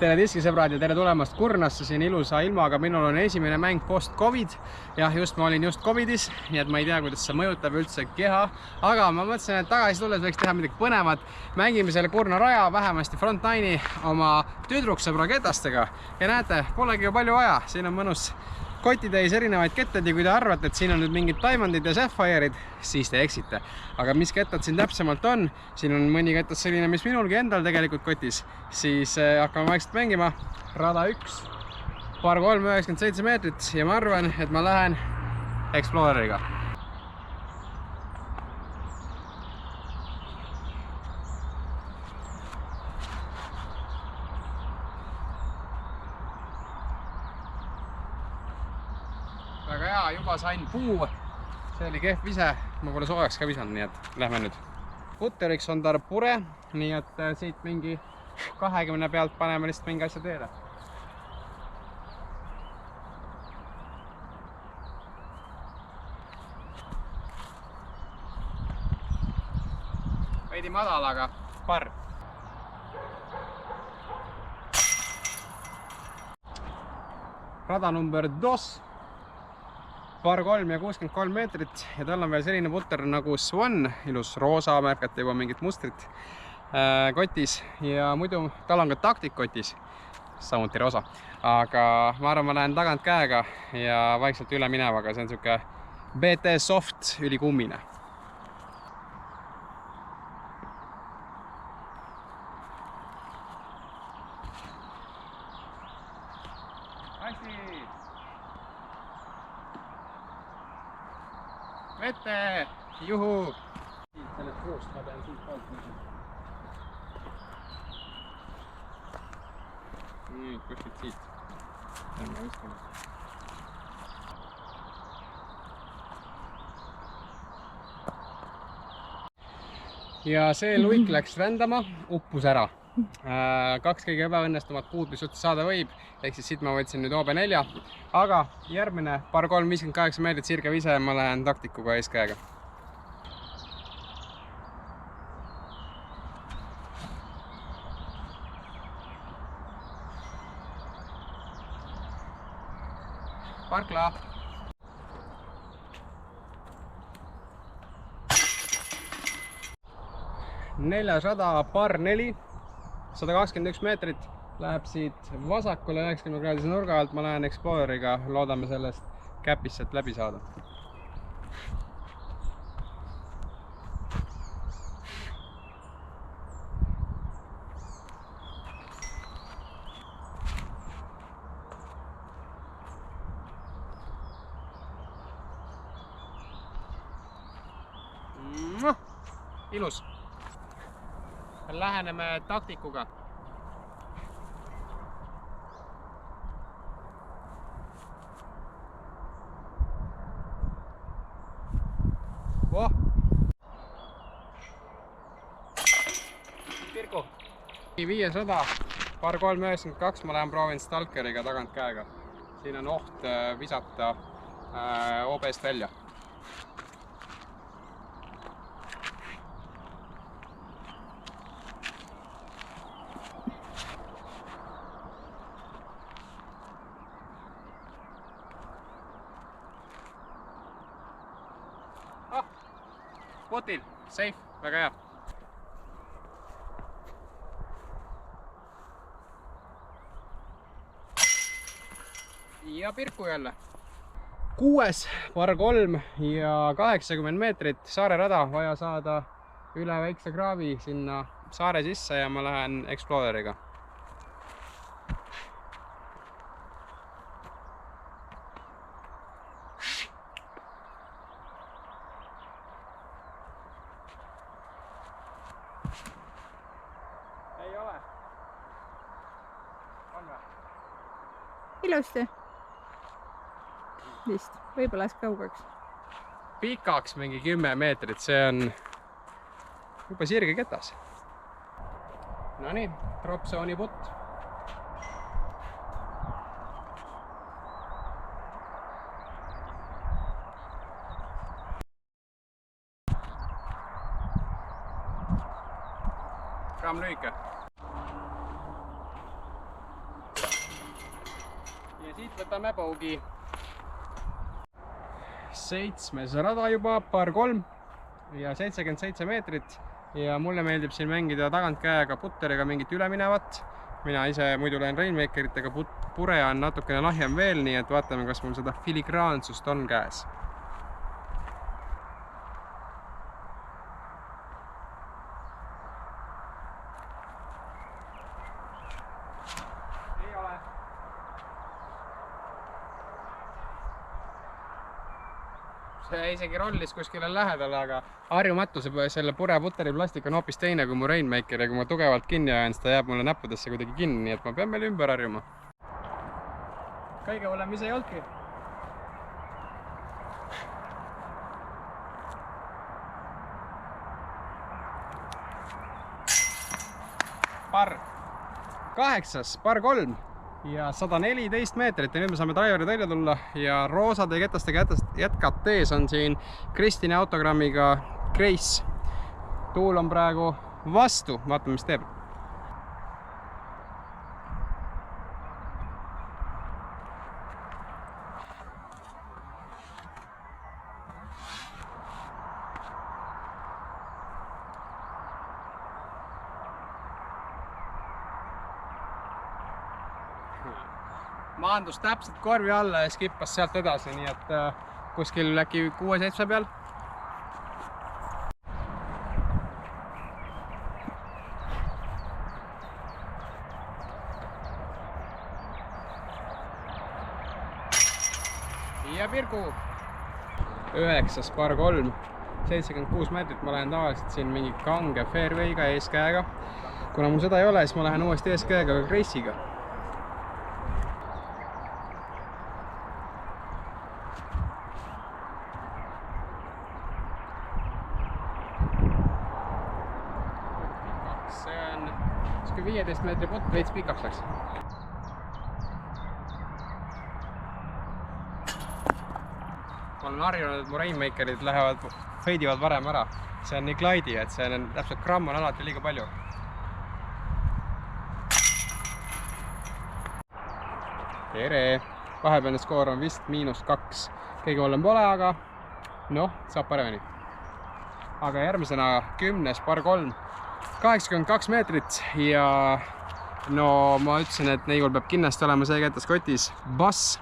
Tere diskisõbrad ja tere tulemast Kurnasse siin ilusa ilmaga. Minul on esimene mäng post-Covid. Jah, ma olin just Covidis, nii et ma ei tea, kuidas see mõjutab üldse keha. Aga ma mõtlesin, et tagasi tulles võiks teha midagi põnevat. Mängime selle Kurna raja, vähemasti frontline'i oma tüdruksõbra ketastega. Ja näete, polegi ju palju vaja. Siin on mõnus kotitäis erinevaid kettad ja kui te arvate, et siin on nüüd mingid diamondid ja sapphire'id, siis te eksite. Aga mis kettad siin täpsemalt on? Siin on mõni kettas selline, mis minulgi endal tegelikult kotis. Siis hakkame vaikselt mängima. Rada 1, par 3, 97 meetrit ja ma arvan, et ma lähen Exploreriga. Väga hea, juba sain puu. See oli kehv vise, ma pole soojaks ka visanud, nii et lähme nüüd. Puteriks on tar pure, nii et siit mingi 20 pealt paneme lihtsalt mingi asja teele. Veidi madal, aga par. Rada number 2. Par 3 ja 63 meetrit ja tal on veel selline putter nagu Swan, ilus roosa, märkate juba mingit mustrit kotis ja muidu tal on ka taktik kotis, samuti roosa. Aga ma arvan, ma lähen tagant käega ja vaikselt üle minevaga, see on siuke BT Soft ülikummine. Vette! Juhu! Sellest puust ma pean siit poolt minema. Nüüd kuskilt siit. Lähme viskama. Ja see luik läks rändama, uppus ära. 2 kõige ebaõnnestumat puud, mis üldse saada võib, ehk siis siit ma võtsin nüüd OB4, aga järgmine par 3, 58 meetrit sirge vise ja ma lähen taktikuga eeskäega. Parkla! 4. rada par 4. 121 meetrit, läheb siit vasakule 90 kraadise nurga alt, ma lähen Exploreriga, loodame sellest käpist läbi saada. Ilus! Läheneme taktikuga. Oh! Pirku! 5. rada, par 392, ma lähen proovin Stalkeriga tagant käega. Siin on oht visata OB-st välja. Potil, safe, väga hea. Ja pirku jälle. 6, par 3 ja 80 meetrit saare rada, vaja saada üle väikse kraavi sinna saare sisse ja ma lähen Exploreriga. Ei ole. On või? Ilusti. Vist. Võib-olla läks kaugeks. Pikaks mingi 10 meetrit, see on juba sirge ketas. Nonii, dropzooni putt. Gramm lühike. ja siit võtame bogey. 7. rada juba, par 3 ja 77 meetrit ja mulle meeldib siin mängida tagantkäega putteriga mingit üleminevat. Mina ise muidu lähen Rainmakeritega, pure on natukene lahjem veel, nii et vaatame, kas mul seda filigraansust on käes. Ei ole. See isegi rollis kuskile lähedal, aga harjumatu selle pure puteri plastik on hoopis teine kui mu Rainmaker ja kui ma tugevalt kinni ajan, siis ta jääb mulle näppudesse kuidagi kinni, nii et ma pean veel ümber harjuma. Kõige hullem ise ei olnudki. Par 8, par 3 ja 114 meetrit ja nüüd me saame driveri välja tulla ja roosade ketastega jätkates on siin Kristini autogrammiga Grace. Tuul on praegu vastu, vaatame mis teeb. Maandus täpselt korvi alla ja skippas sealt edasi, nii et kuskil äkki 6-7 peal. Ja Pirgu 9, par 3, 76 meetrit. Ma lähen tavaliselt siin mingi kange fairway'ga eeskäega. Kuna mul seda ei ole, siis ma lähen uuesti eeskäega ka Grace'iga. See on 15 meetri putt, veits pikaks läks. Ma olen harjunud, et mu Rainmakerid feidivad varem ära. See on nii glaidi, et see on täpselt gramm on alati liiga palju. Tere! Vahepealne skoor on vist -2. Kõige hullem pole, aga noh, saab paremini. Aga järgmisena 10, par 3. 82 meetrit ja no ma ütlesin, et neigul peab kindlasti olema see kätes kotis bass.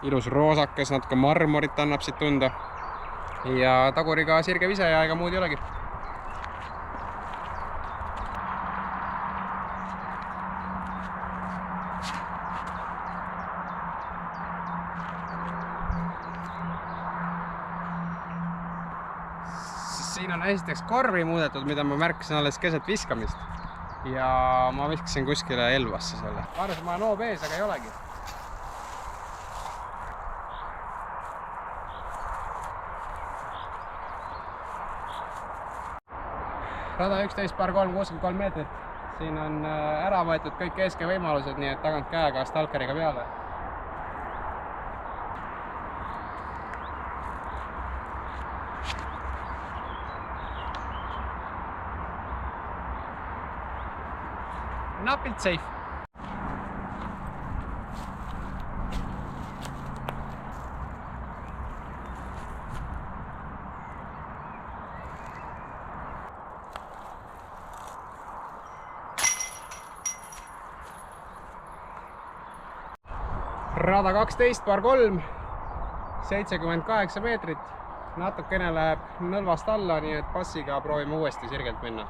Ilus roosakas, natuke marmorit annab siit tunda. Ja taguriga sirge vise ja ega muud ei olegi. Siin on esiteks korvi muudetud, mida ma märkasin alles keset viskamist. Ja ma viskasin kuskile Elvasse selle. Ma arvasin, ma olen noob ees, aga ei olegi. Rada 11, par 3, 63 meetrit. Siin on ära võetud kõik eeskee võimalused, nii et tagant käega stalkeriga peale. Napilt safe. Rada 12, par 3, 78 meetrit. Natukene läheb nõlvast alla, nii et passiga proovime uuesti sirgelt minna.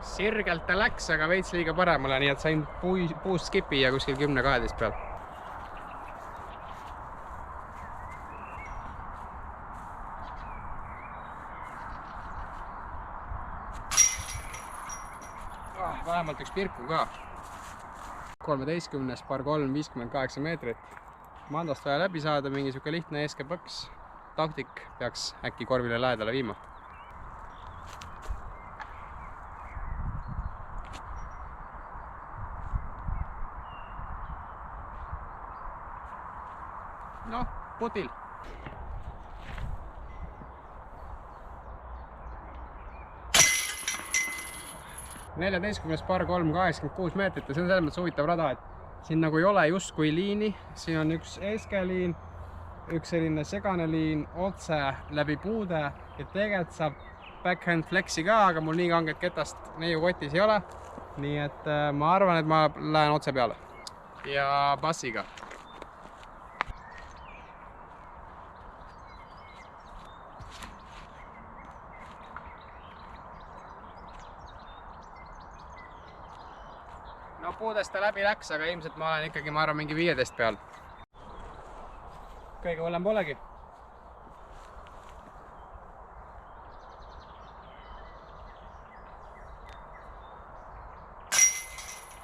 Sirgelt ta läks, aga veits liiga paremale, nii et sain puust skipi ja kuskil 10-12 peal. Vähemalt üks pirku ka. 13, par 3, 58 meetrit. Mandast vaja läbi saada, mingi siuke lihtne eeskepõks. Taktik peaks äkki korvile lähedale viima. Noh, putil. 14. par 3, 86 meetrit ja see on selles mõttes huvitav rada, et siin nagu ei ole justkui liini, siin on üks eeskeliin, üks selline segane liin otse läbi puude ja tegelikult saab backhand flexi ka, aga mul nii kanget ketast neiu kotis ei ole. Nii et ma arvan, et ma lähen otse peale ja bassiga. No puudest ta läbi läks, aga ilmselt ma olen ikkagi, ma arvan, mingi 15 peal. Kõige hullem polegi.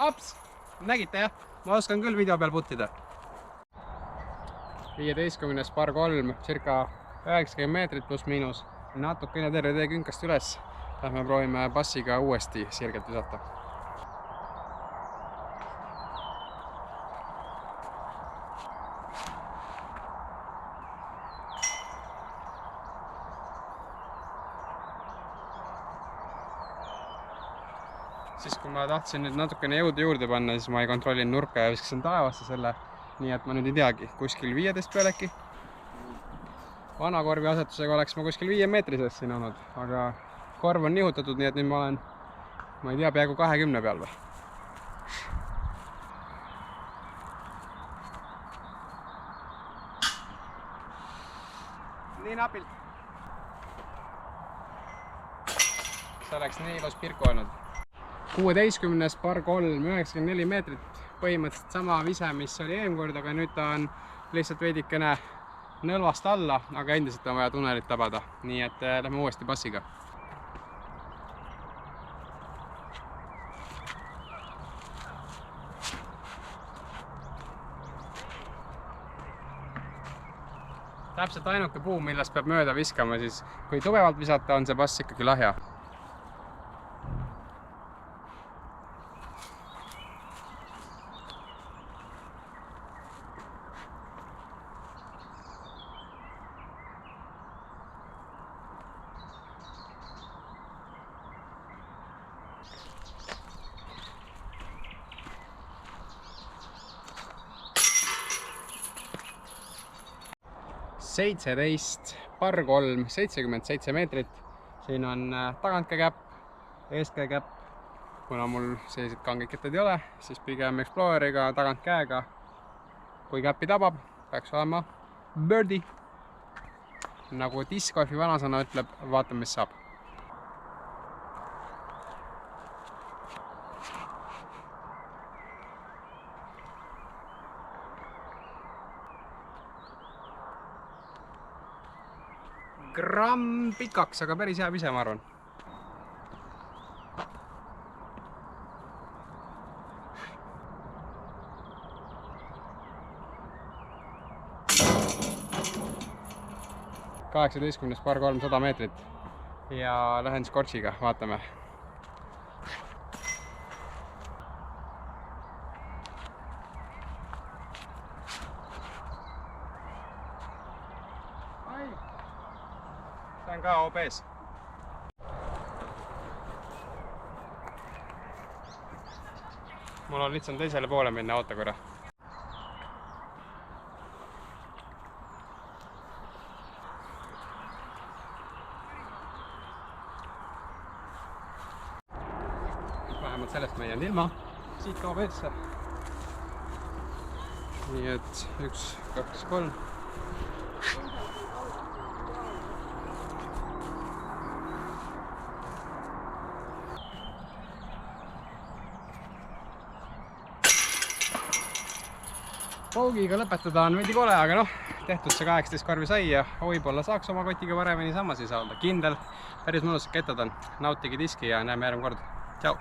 Aps! Nägite jah? Ma oskan küll video peal puttida. 15. par 3, circa 90 meetrit pluss miinus. Natukene terve tee künkast üles. Lähme proovime bassiga uuesti sirgelt visata. Siis kui ma tahtsin nüüd natukene jõudu juurde panna, siis ma ei kontrollinud nurka ja viskasin taevasse selle. Nii et ma nüüd ei teagi, kuskil 15 peal äkki. Vana korvi asetusega oleks ma kuskil 5 meetri sees siin olnud, aga korv on nihutatud, nii et nüüd ma olen, ma ei tea, peaaegu 20 peal või. Nii napilt. See oleks nii ilus pirku olnud. 16. par 3, 94 meetrit, põhimõtteliselt sama vise, mis oli eelmine kord, aga nüüd ta on lihtsalt veidikene nõlvast alla, aga endiselt on vaja tunnelit tabada, nii et lähme uuesti bassiga. Täpselt ainuke puu, millest peab mööda viskama, siis kui tugevalt visata, on see bass ikkagi lahja. Seitseteist par 3, 77 meetrit. Siin on tagantkäkäpp, eeskäkäpp. Kuna mul sellised kanged kettad ei ole, siis pigem Exploreriga tagant käega. Kui käppi tabab, peaks olema birdie. Nagu discgolfi vanasõna ütleb, vaatame, mis saab. Gramm pikaks, aga päris hea vise, ma arvan. Kaheksateistkümnes par 3, 100 meetrit ja lähen skortsiga, vaatame. See on ka OBs. Mul on lihtsalt teisele poole minna, oota korra. Vähemalt sellest ma ei jäänud ilma. Siit OBs-e. Nii et 1, 2, 3. Paugiga lõpetada on veidi kole, aga noh, tehtud see 18 karvi sai ja võib-olla saaks oma kotiga paremini sammas ei saada. Kindel, päris mõnusad kettad on. Nautige diski ja näeme järgmine kord. Tšau!